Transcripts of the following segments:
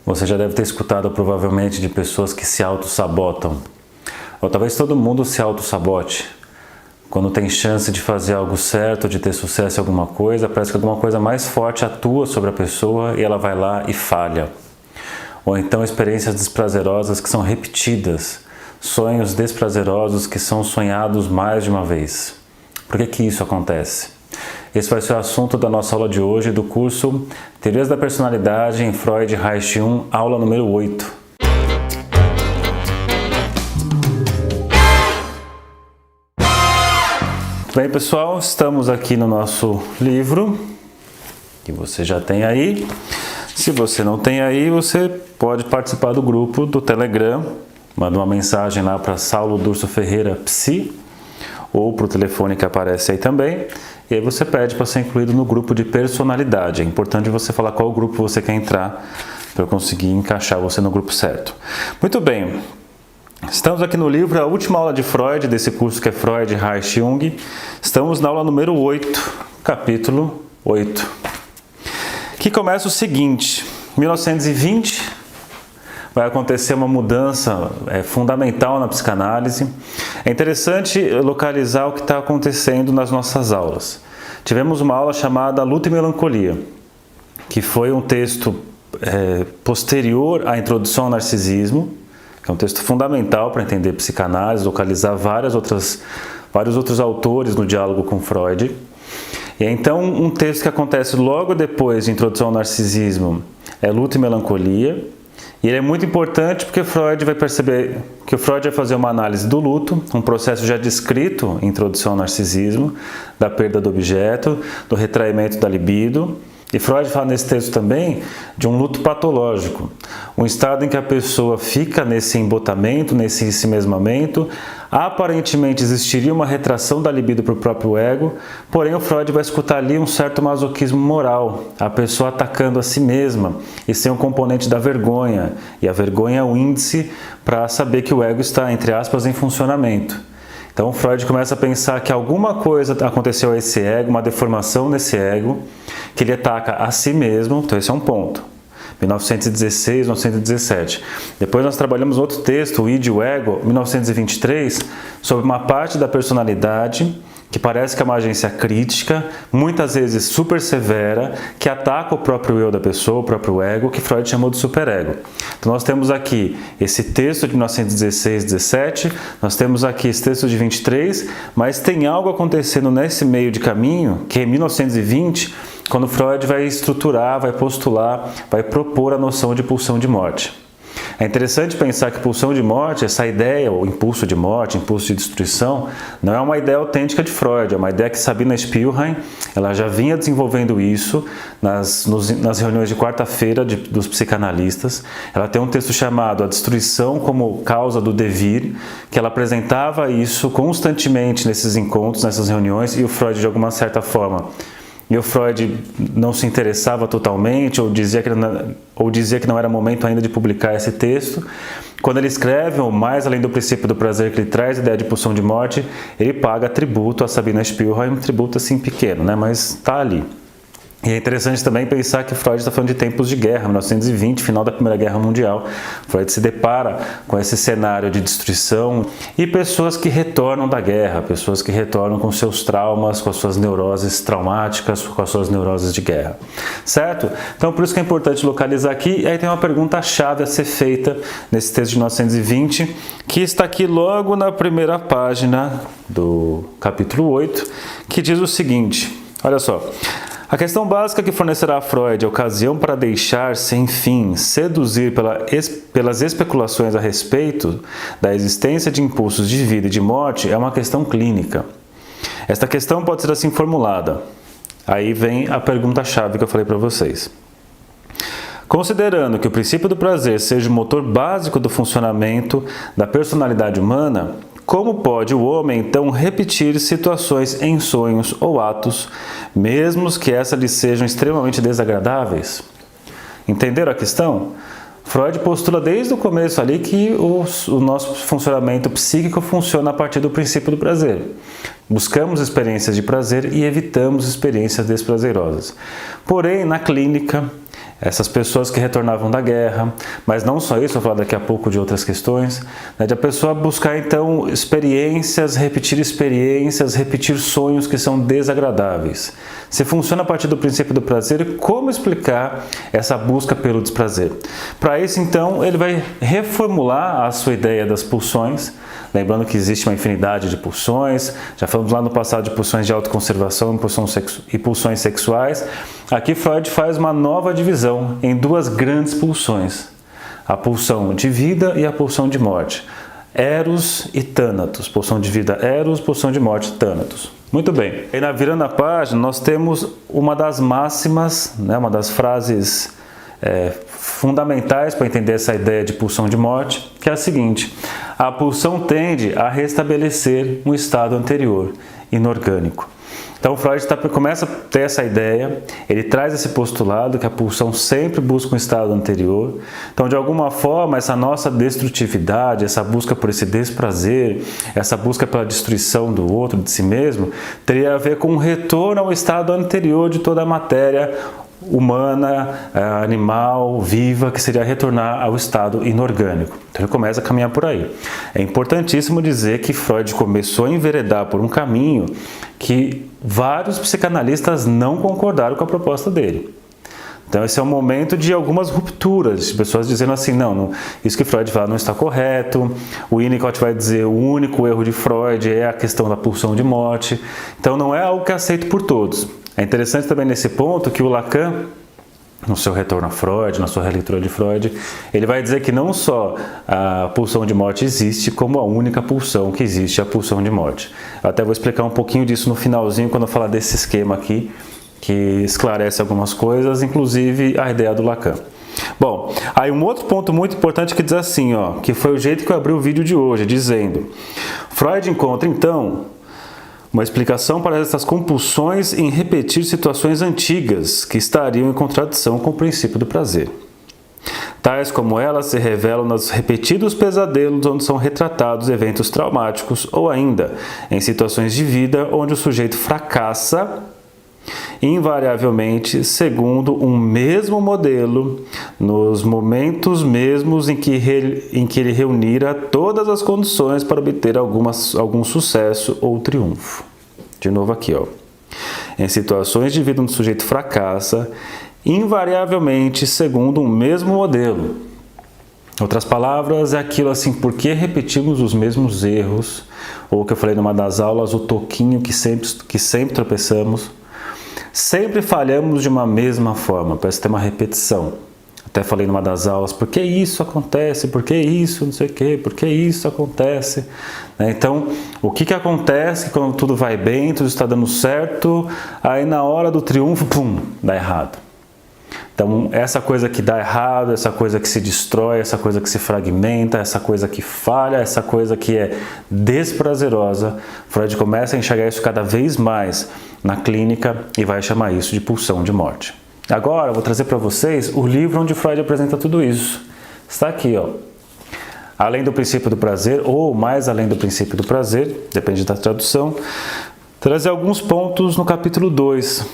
Você já deve ter escutado provavelmente de pessoas que se auto-sabotam. Ou talvez todo mundo se auto-sabote. Quando tem chance de fazer algo certo, de ter sucesso em alguma coisa, parece que alguma coisa mais forte atua sobre a pessoa e ela vai lá e falha. Ou então experiências desprazerosas que são repetidas, sonhos desprazerosos que são sonhados mais de uma vez. Por que isso acontece? Esse vai ser o assunto da nossa aula de hoje do curso Teorias da Personalidade em Freud Reich Jung, aula número 8. Bem, pessoal, estamos aqui no nosso livro, que você já tem aí. Se você não tem aí, você pode participar do grupo do Telegram. Manda uma mensagem lá para Saulo Durso Ferreira Psi, ou para o telefone que aparece aí também. E aí você pede para ser incluído no grupo de personalidade. É importante você falar qual grupo você quer entrar, para eu conseguir encaixar você no grupo certo. Muito bem. Estamos aqui no livro, a última aula de Freud, desse curso que é Freud Reich Jung. Estamos na aula número 8, capítulo 8. Que começa o seguinte: em 1920 vai acontecer uma mudança fundamental na psicanálise. É interessante localizar o que está acontecendo nas nossas aulas. Tivemos uma aula chamada Luta e Melancolia, que foi um texto posterior à Introdução ao Narcisismo, que é um texto fundamental para entender psicanálise, localizar vários outros autores no diálogo com Freud. E então um texto que acontece logo depois de Introdução ao Narcisismo é Luta e Melancolia. E ele é muito importante porque Freud vai perceber que o Freud vai fazer uma análise do luto, um processo já descrito em Introdução ao Narcisismo, da perda do objeto, do retraimento da libido. E Freud fala nesse texto também de um luto patológico, um estado em que a pessoa fica nesse embotamento, nesse ensimesmamento. Aparentemente existiria uma retração da libido para o próprio ego, porém o Freud vai escutar ali um certo masoquismo moral, a pessoa atacando a si mesma, e sem o componente da vergonha, e a vergonha é o índice para saber que o ego está, entre aspas, em funcionamento. Então Freud começa a pensar que alguma coisa aconteceu a esse ego, uma deformação nesse ego, que ele ataca a si mesmo. Então esse é um ponto. 1916, 1917. Depois nós trabalhamos outro texto, o Id e o Ego, 1923, sobre uma parte da personalidade que parece que é uma agência crítica, muitas vezes super severa, que ataca o próprio eu da pessoa, o próprio ego, que Freud chamou de superego. Então nós temos aqui esse texto de 1916, 17, nós temos aqui esse texto de 23, mas tem algo acontecendo nesse meio de caminho, que é em 1920, quando Freud vai estruturar, vai postular, vai propor a noção de pulsão de morte. É interessante pensar que pulsão de morte, essa ideia, o impulso de morte, impulso de destruição, não é uma ideia autêntica de Freud, é uma ideia que Sabina Spielrein, ela já vinha desenvolvendo isso nas reuniões de quarta-feira dos psicanalistas. Ela tem um texto chamado A Destruição como Causa do Devir, que ela apresentava isso constantemente nesses encontros, nessas reuniões, e o Freud, de alguma certa forma, e o Freud não se interessava totalmente, ou dizia que não era momento ainda de publicar esse texto. Quando ele escreve, ou mais além do princípio do prazer que ele traz, a ideia de pulsão de morte, ele paga tributo a Sabina Spielrein, um tributo assim pequeno, né? Mas está ali. E é interessante também pensar que Freud está falando de tempos de guerra, 1920, final da Primeira Guerra Mundial. Freud se depara com esse cenário de destruição e pessoas que retornam da guerra, pessoas que retornam com seus traumas, com as suas neuroses traumáticas, com as suas neuroses de guerra. Certo? Então, por isso que é importante localizar aqui. E aí tem uma pergunta-chave a ser feita nesse texto de 1920, que está aqui logo na primeira página do capítulo 8, que diz o seguinte, olha só. A questão básica que fornecerá a Freud a ocasião para deixar-se, enfim, seduzir pelas especulações a respeito da existência de impulsos de vida e de morte é uma questão clínica. Esta questão pode ser assim formulada. Aí vem a pergunta-chave que eu falei para vocês. Considerando que o princípio do prazer seja o motor básico do funcionamento da personalidade humana, como pode o homem, então, repetir situações em sonhos ou atos, mesmo que essas lhe sejam extremamente desagradáveis? Entenderam a questão? Freud postula desde o começo ali que o nosso funcionamento psíquico funciona a partir do princípio do prazer. Buscamos experiências de prazer e evitamos experiências desprazerosas. Porém, na clínica, essas pessoas que retornavam da guerra, mas não só isso, vou falar daqui a pouco de outras questões, né, de a pessoa buscar então experiências, repetir sonhos que são desagradáveis. Se funciona a partir do princípio do prazer, como explicar essa busca pelo desprazer? Para isso então, ele vai reformular a sua ideia das pulsões, lembrando que existe uma infinidade de pulsões, já falamos lá no passado de pulsões de autoconservação e pulsões sexuais. Aqui Freud faz uma nova divisão em duas grandes pulsões, a pulsão de vida e a pulsão de morte. Eros e Thanatos, pulsão de vida Eros, pulsão de morte Thanatos. Muito bem, e virando a página nós temos uma das máximas, né, uma das frases fundamentais para entender essa ideia de pulsão de morte, que é a seguinte: a pulsão tende a restabelecer um estado anterior, inorgânico. Então Freud começa a ter essa ideia, ele traz esse postulado que a pulsão sempre busca um estado anterior. Então, de alguma forma, essa nossa destrutividade, essa busca por esse desprazer, essa busca pela destruição do outro, de si mesmo, teria a ver com um retorno ao estado anterior de toda a matéria humana, animal, viva, que seria retornar ao estado inorgânico. Então ele começa a caminhar por aí. É importantíssimo dizer que Freud começou a enveredar por um caminho que vários psicanalistas não concordaram com a proposta dele. Então esse é um momento de algumas rupturas, de pessoas dizendo assim, não, isso que Freud fala não está correto, o Winnicott vai dizer o único erro de Freud é a questão da pulsão de morte, então não é algo que é aceito por todos. É interessante também nesse ponto que o Lacan, no seu retorno a Freud, na sua releitura de Freud, ele vai dizer que não só a pulsão de morte existe, como a única pulsão que existe é a pulsão de morte. Eu até vou explicar um pouquinho disso no finalzinho, quando eu falar desse esquema aqui, que esclarece algumas coisas, inclusive a ideia do Lacan. Bom, aí um outro ponto muito importante que diz assim, ó, que foi o jeito que eu abri o vídeo de hoje, dizendo: Freud encontra então uma explicação para essas compulsões em repetir situações antigas que estariam em contradição com o princípio do prazer. Tais como elas se revelam nos repetidos pesadelos onde são retratados eventos traumáticos ou ainda em situações de vida onde o sujeito fracassa invariavelmente segundo um mesmo modelo nos momentos mesmos em que ele reunira todas as condições para obter algum sucesso ou triunfo. De novo aqui, ó. Em situações de vida onde o sujeito fracassa invariavelmente segundo um mesmo modelo. Outras palavras, é aquilo assim, por que repetimos os mesmos erros? Ou o que eu falei numa das aulas, o toquinho que sempre tropeçamos. Sempre falhamos de uma mesma forma, parece ter uma repetição. Até falei numa das aulas, por que isso acontece? Por que isso, não sei o quê? Por que isso acontece? Então, o que acontece quando tudo vai bem, tudo está dando certo, aí na hora do triunfo, pum, dá errado. Então, essa coisa que dá errado, essa coisa que se destrói, essa coisa que se fragmenta, essa coisa que falha, essa coisa que é desprazerosa, Freud começa a enxergar isso cada vez mais na clínica e vai chamar isso de pulsão de morte. Agora, eu vou trazer para vocês o livro onde Freud apresenta tudo isso. Está aqui, ó. Além do princípio do prazer, ou mais além do princípio do prazer, depende da tradução, trazer alguns pontos no capítulo 2,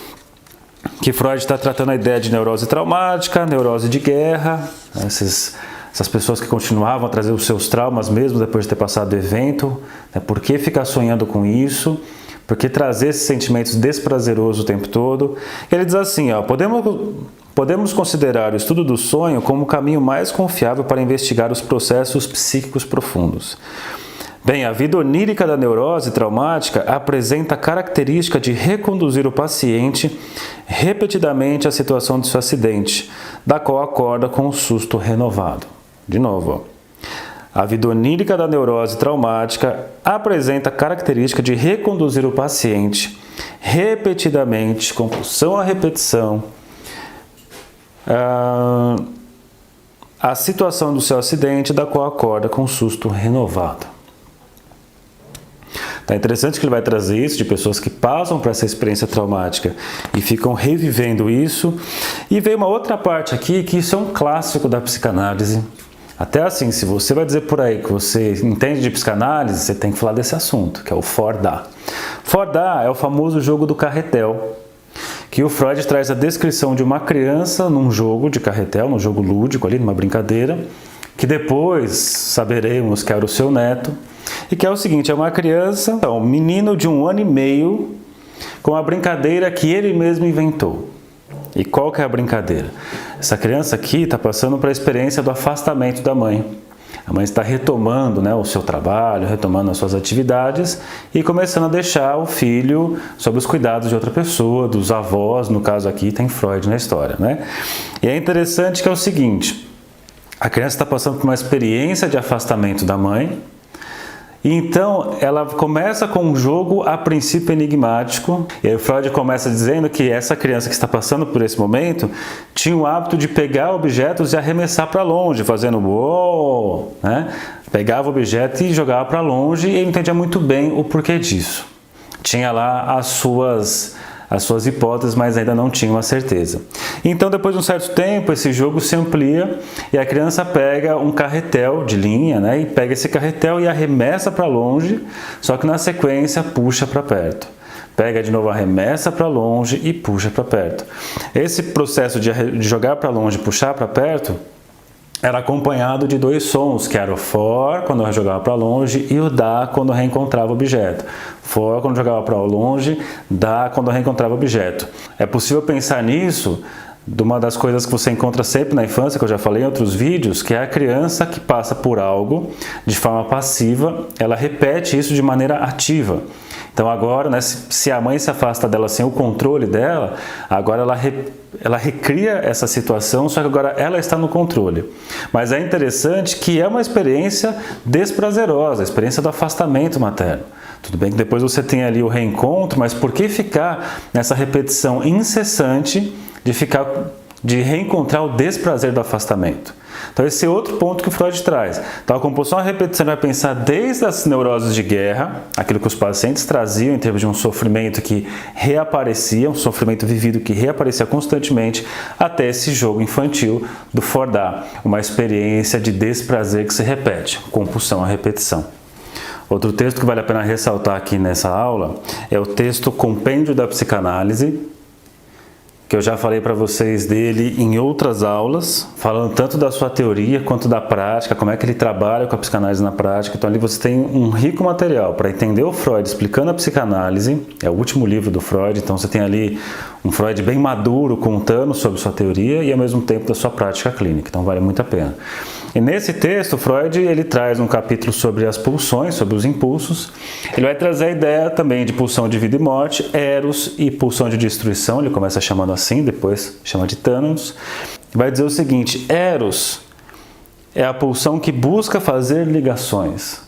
que Freud está tratando a ideia de neurose traumática, neurose de guerra, essas pessoas que continuavam a trazer os seus traumas mesmo depois de ter passado o evento, né? Por que ficar sonhando com isso? Por que trazer esses sentimentos desprazerosos o tempo todo? Ele diz assim, ó, podemos considerar o estudo do sonho como o caminho mais confiável para investigar os processos psíquicos profundos. Bem, a vida onírica da neurose traumática apresenta a característica de reconduzir o paciente repetidamente à situação de seu acidente, da qual acorda com um susto renovado. De novo, ó. A vida onírica da neurose traumática apresenta a característica de reconduzir o paciente repetidamente, compulsão à repetição, a situação do seu acidente, da qual acorda com um susto renovado. É interessante que ele vai trazer isso de pessoas que passam por essa experiência traumática e ficam revivendo isso. E veio uma outra parte aqui, que isso é um clássico da psicanálise. Até assim, se você vai dizer por aí que você entende de psicanálise, você tem que falar desse assunto, que é o Fordá. Fordá é o famoso jogo do carretel, que o Freud traz a descrição de uma criança num jogo de carretel, num jogo lúdico ali, numa brincadeira, que depois saberemos que era o seu neto, e que é o seguinte, é uma criança, um menino de 1 ano e meio, com a brincadeira que ele mesmo inventou. E qual que é a brincadeira? Essa criança aqui está passando para a experiência do afastamento da mãe. A mãe está retomando, né, o seu trabalho, retomando as suas atividades e começando a deixar o filho sob os cuidados de outra pessoa, dos avós, no caso aqui tem Freud na história, né? E é interessante que é o seguinte, a criança está passando por uma experiência de afastamento da mãe, e então ela começa com um jogo a princípio enigmático, e aí o Freud começa dizendo que essa criança que está passando por esse momento tinha o hábito de pegar objetos e arremessar para longe, fazendo uou, né? Pegava o objeto e jogava para longe, e ele entendia muito bem o porquê disso. Tinha lá as suas hipóteses, mas ainda não tinha uma certeza. Então, depois de um certo tempo, esse jogo se amplia e a criança pega um carretel de linha, né, e pega esse carretel e arremessa para longe, só que na sequência puxa para perto. Pega de novo, arremessa para longe e puxa para perto. Esse processo de jogar para longe e puxar para perto era acompanhado de 2 sons, que era o for quando jogava para longe e o dá quando reencontrava o objeto. For quando jogava para longe, dá quando reencontrava o objeto. É possível pensar nisso de uma das coisas que você encontra sempre na infância, que eu já falei em outros vídeos, que é a criança que passa por algo de forma passiva, ela repete isso de maneira ativa. Então agora, né, se a mãe se afasta dela sem o controle dela, agora ela recria essa situação, só que agora ela está no controle. Mas é interessante que é uma experiência desprazerosa, a experiência do afastamento materno. Tudo bem que depois você tem ali o reencontro, mas por que ficar nessa repetição incessante de reencontrar o desprazer do afastamento? Então esse é outro ponto que o Freud traz. Então a compulsão à repetição vai pensar desde as neuroses de guerra, aquilo que os pacientes traziam em termos de um sofrimento que reaparecia, um sofrimento vivido que reaparecia constantemente, até esse jogo infantil do Fordá, uma experiência de desprazer que se repete, compulsão à repetição. Outro texto que vale a pena ressaltar aqui nessa aula é o texto Compêndio da Psicanálise, que eu já falei para vocês dele em outras aulas, falando tanto da sua teoria quanto da prática, como é que ele trabalha com a psicanálise na prática. Então ali você tem um rico material para entender o Freud explicando a psicanálise, é o último livro do Freud, então você tem ali um Freud bem maduro contando sobre sua teoria e ao mesmo tempo da sua prática clínica, então vale muito a pena. E nesse texto, Freud ele traz um capítulo sobre as pulsões, sobre os impulsos. Ele vai trazer a ideia também de pulsão de vida e morte, eros e pulsão de destruição, ele começa chamando assim, depois chama de Thanatos. Vai dizer o seguinte, eros é a pulsão que busca fazer ligações.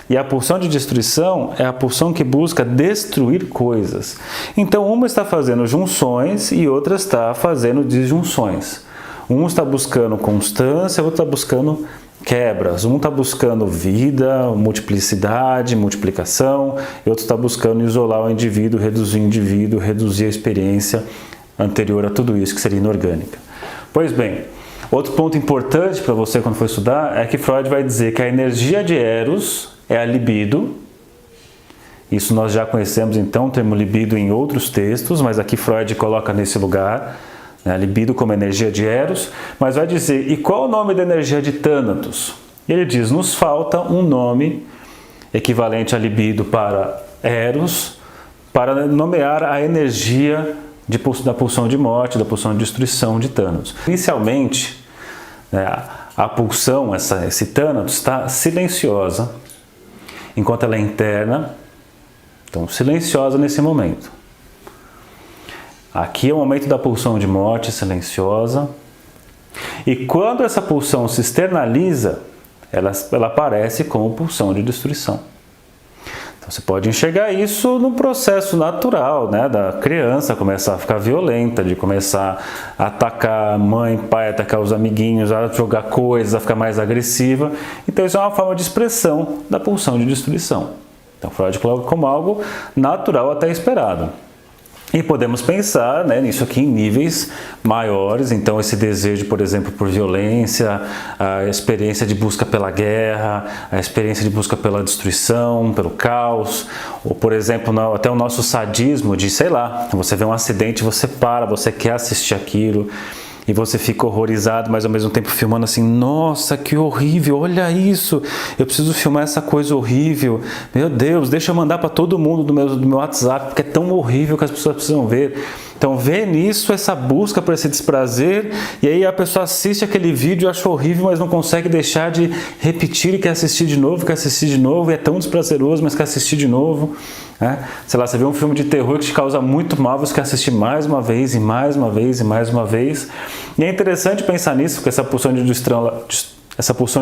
E a pulsão de destruição é a pulsão que busca destruir coisas. Então uma está fazendo junções e outra está fazendo disjunções. Um está buscando constância, outro está buscando quebras. Um está buscando vida, multiplicidade, multiplicação, e outro está buscando isolar o indivíduo, reduzir a experiência anterior a tudo isso, que seria inorgânica. Pois bem, outro ponto importante para você quando for estudar é que Freud vai dizer que a energia de Eros é a libido. Isso nós já conhecemos então o termo libido em outros textos, mas aqui Freud coloca nesse lugar, a libido como energia de Eros, mas vai dizer, e qual o nome da energia de Thanatos? Ele diz, nos falta um nome equivalente a libido para Eros, para nomear a energia da pulsão de morte, da pulsão de destruição de Thanatos. Inicialmente, né, a pulsão, esse Thanatos, está silenciosa, enquanto ela é interna, então silenciosa nesse momento. Aqui é o momento da pulsão de morte silenciosa. E quando essa pulsão se externaliza, ela aparece como pulsão de destruição. Então você pode enxergar isso no processo natural, né, da criança começar a ficar violenta, de começar a atacar a mãe, pai, atacar os amiguinhos, a jogar coisas, a ficar mais agressiva. Então isso é uma forma de expressão da pulsão de destruição. Então Freud coloca como algo natural até esperado. E podemos pensar, né, nisso aqui em níveis maiores, então esse desejo, por exemplo, por violência, a experiência de busca pela guerra, a experiência de busca pela destruição, pelo caos, ou por exemplo, até o nosso sadismo de, sei lá, você vê um acidente, você para, você quer assistir aquilo, e você fica horrorizado, mas ao mesmo tempo filmando assim, nossa, que horrível, olha isso, eu preciso filmar essa coisa horrível, meu Deus, deixa eu mandar para todo mundo do meu WhatsApp, porque é tão horrível que as pessoas precisam ver. Então vê nisso essa busca por esse desprazer, e aí a pessoa assiste aquele vídeo e acha horrível, mas não consegue deixar de repetir e quer assistir de novo, e é tão desprazeroso, mas quer assistir de novo. Né? Sei lá, você vê um filme de terror que te causa muito mal, você quer assistir mais uma vez, e mais uma vez, e mais uma vez. E é interessante pensar nisso, porque essa pulsão de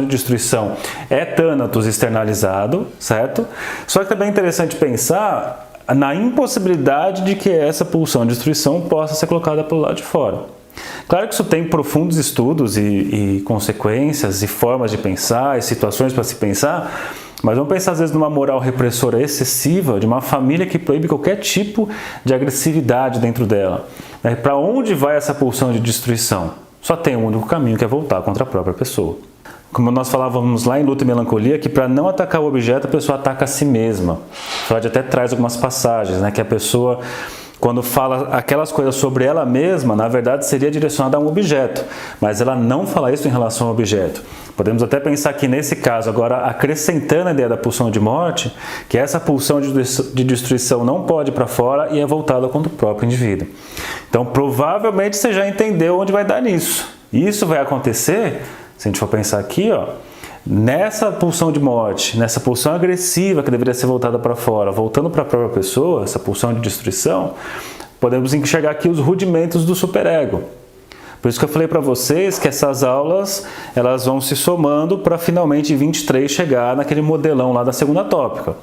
destruição é Thanatos externalizado, certo? Só que também é interessante pensar na impossibilidade de que essa pulsão de destruição possa ser colocada pelo lado de fora. Claro que isso tem profundos estudos e consequências e formas de pensar e situações para se pensar, mas vamos pensar às vezes numa moral repressora excessiva de uma família que proíbe qualquer tipo de agressividade dentro dela. Para onde vai essa pulsão de destruição? Só tem um único caminho, que é voltar contra a própria pessoa. Como nós falávamos lá em Luto e Melancolia, que para não atacar o objeto, a pessoa ataca a si mesma. Freud até traz algumas passagens, né, que a pessoa, quando fala aquelas coisas sobre ela mesma, na verdade seria direcionada a um objeto, mas ela não fala isso em relação ao objeto. Podemos até pensar que nesse caso, agora acrescentando a ideia da pulsão de morte, que essa pulsão de destruição não pode ir para fora e é voltada contra o próprio indivíduo. Então provavelmente você já entendeu onde vai dar nisso. Isso vai acontecer, se a gente for pensar aqui, ó, nessa pulsão de morte, nessa pulsão agressiva que deveria ser voltada para fora, voltando para a própria pessoa, essa pulsão de destruição, podemos enxergar aqui os rudimentos do superego. Por isso que eu falei para vocês que essas aulas elas vão se somando para finalmente em 23 chegar naquele modelão lá da segunda tópica.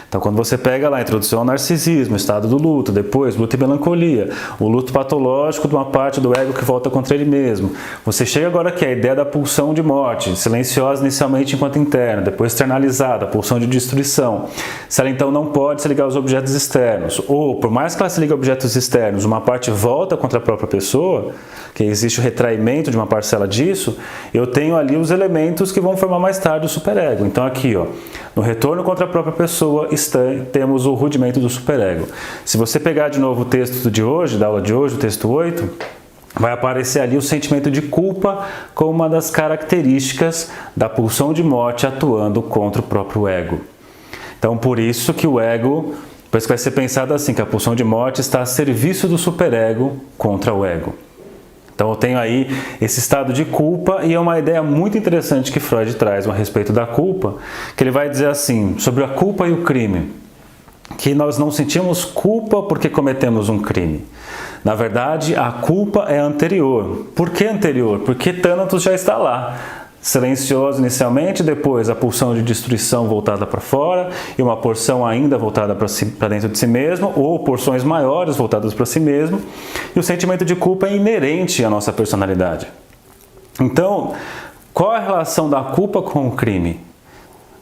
Então, quando você pega lá a introdução ao narcisismo, estado do luto, depois luto e melancolia, o luto patológico de uma parte do ego que volta contra ele mesmo. Você chega agora aqui, a ideia da pulsão de morte, silenciosa inicialmente enquanto interna, depois externalizada, a pulsão de destruição. Se ela então não pode se ligar aos objetos externos, ou por mais que ela se ligue a objetos externos, uma parte volta contra a própria pessoa, que existe o retraimento de uma parcela disso, eu tenho ali os elementos que vão formar mais tarde o superego. Então aqui, ó, no retorno contra a própria pessoa, temos o rudimento do superego. Se você pegar de novo o texto de hoje, da aula de hoje, o texto 8, vai aparecer ali o sentimento de culpa como uma das características da pulsão de morte atuando contra o próprio ego. Então, por isso que o ego, depois que vai ser pensado assim, que a pulsão de morte está a serviço do superego contra o ego. Então eu tenho aí esse estado de culpa e é uma ideia muito interessante que Freud traz a respeito da culpa, que ele vai dizer assim, sobre a culpa e o crime, que nós não sentimos culpa porque cometemos um crime. Na verdade, a culpa é anterior. Por que anterior? Porque Thanatos já está lá. Silencioso inicialmente, depois a pulsão de destruição voltada para fora e uma porção ainda voltada para dentro de si mesmo, ou porções maiores voltadas para si mesmo, e o sentimento de culpa é inerente à nossa personalidade. Então, qual é a relação da culpa com o crime?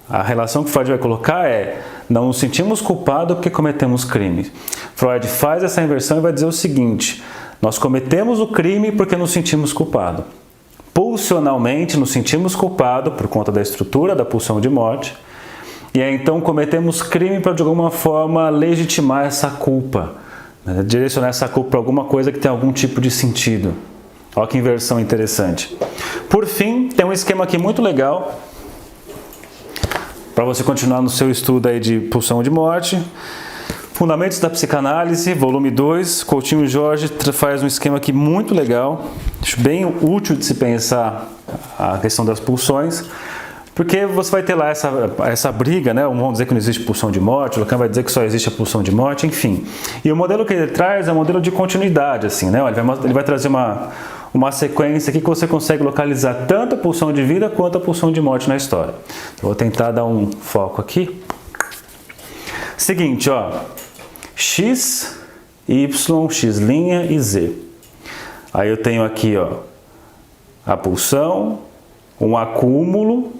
A relação que Freud vai colocar é: não nos sentimos culpados porque cometemos crimes. Freud faz essa inversão e vai dizer o seguinte: nós cometemos o crime porque nos sentimos culpados. Pulsionalmente nos sentimos culpados por conta da estrutura da pulsão de morte, e aí então cometemos crime para de alguma forma legitimar essa culpa, né? Direcionar essa culpa para alguma coisa que tem algum tipo de sentido. Olha que inversão interessante. Por fim, tem um esquema aqui muito legal para você continuar no seu estudo aí de pulsão de morte. Fundamentos da Psicanálise, volume 2, Coutinho Jorge faz um esquema aqui muito legal, acho bem útil de se pensar a questão das pulsões, porque você vai ter lá essa briga, né? Vamos dizer que não existe pulsão de morte, o Lacan vai dizer que só existe a pulsão de morte, enfim. E o modelo que ele traz é um modelo de continuidade, assim, né? Ele vai trazer uma sequência aqui que você consegue localizar tanto a pulsão de vida quanto a pulsão de morte na história. Eu vou tentar dar um foco aqui. Seguinte, ó. X, Y, X' e Z. Aí eu tenho aqui, ó, a pulsão, um acúmulo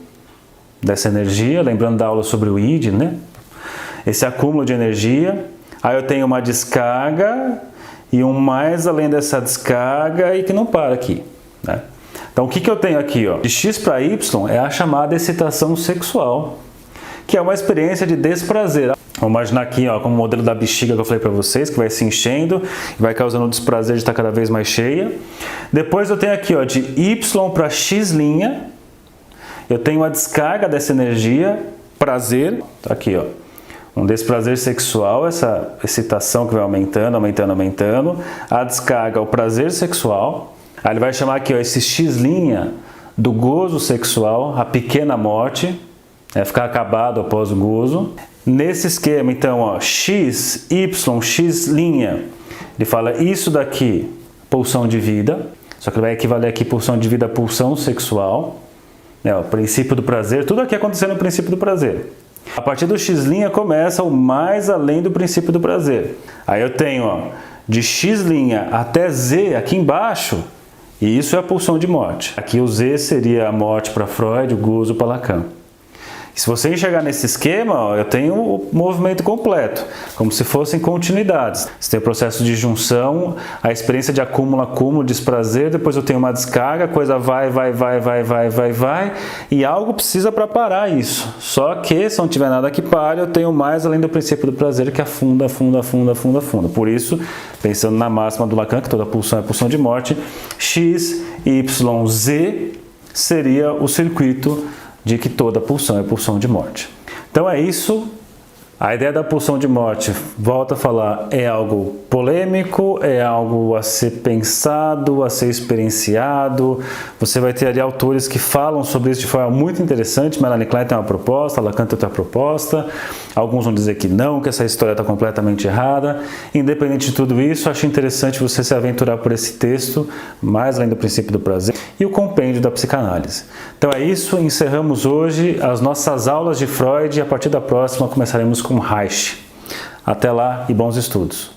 dessa energia, lembrando da aula sobre o id, né? Esse acúmulo de energia, Aí eu tenho uma descarga e um mais além dessa descarga e que não para aqui, né? Então o que eu tenho aqui, ó? De X para Y é a chamada excitação sexual, que é uma experiência de desprazer. Vamos imaginar aqui, ó, como o modelo da bexiga que eu falei para vocês, que vai se enchendo e vai causando o desprazer de estar cada vez mais cheia. Depois eu tenho aqui, ó, de Y para X', eu tenho a descarga dessa energia, prazer, tá aqui, ó, um desprazer sexual, essa excitação que vai aumentando, aumentando, aumentando. A descarga, o prazer sexual. Aí ele vai chamar aqui, ó, esse X' do gozo sexual, a pequena morte, ficar acabado após o gozo. Nesse esquema, então, ó, X, Y, X', ele fala isso daqui, pulsão de vida, só que vai equivaler aqui pulsão de vida a pulsão sexual, né, o princípio do prazer, tudo aqui acontecendo no princípio do prazer. A partir do X' começa o mais além do princípio do prazer. Aí eu tenho, ó, de X' até Z aqui embaixo, e isso é a pulsão de morte. Aqui o Z seria a morte para Freud, o gozo para Lacan. E se você enxergar nesse esquema, ó, eu tenho o movimento completo, como se fossem continuidades. Você tem o processo de junção, a experiência de acúmulo, desprazer, depois eu tenho uma descarga, a coisa vai, e algo precisa para parar isso. Só que, se não tiver nada que pare, eu tenho mais além do princípio do prazer, que afunda. Por isso, pensando na máxima do Lacan, que toda pulsão é pulsão de morte, X, Y, Z seria o circuito de que toda pulsão é pulsão de morte. Então é isso. A ideia da pulsão de morte, volto a falar, é algo polêmico, é algo a ser pensado, a ser experienciado. Você vai ter ali autores que falam sobre isso de forma muito interessante. Melanie Klein tem uma proposta, Lacan tem outra proposta. Alguns vão dizer que não, que essa história está completamente errada. Independente de tudo isso, acho interessante você se aventurar por esse texto, mais além do princípio do prazer, e o compêndio da psicanálise. Então é isso, encerramos hoje as nossas aulas de Freud e a partir da próxima começaremos com Reich. Até lá e bons estudos!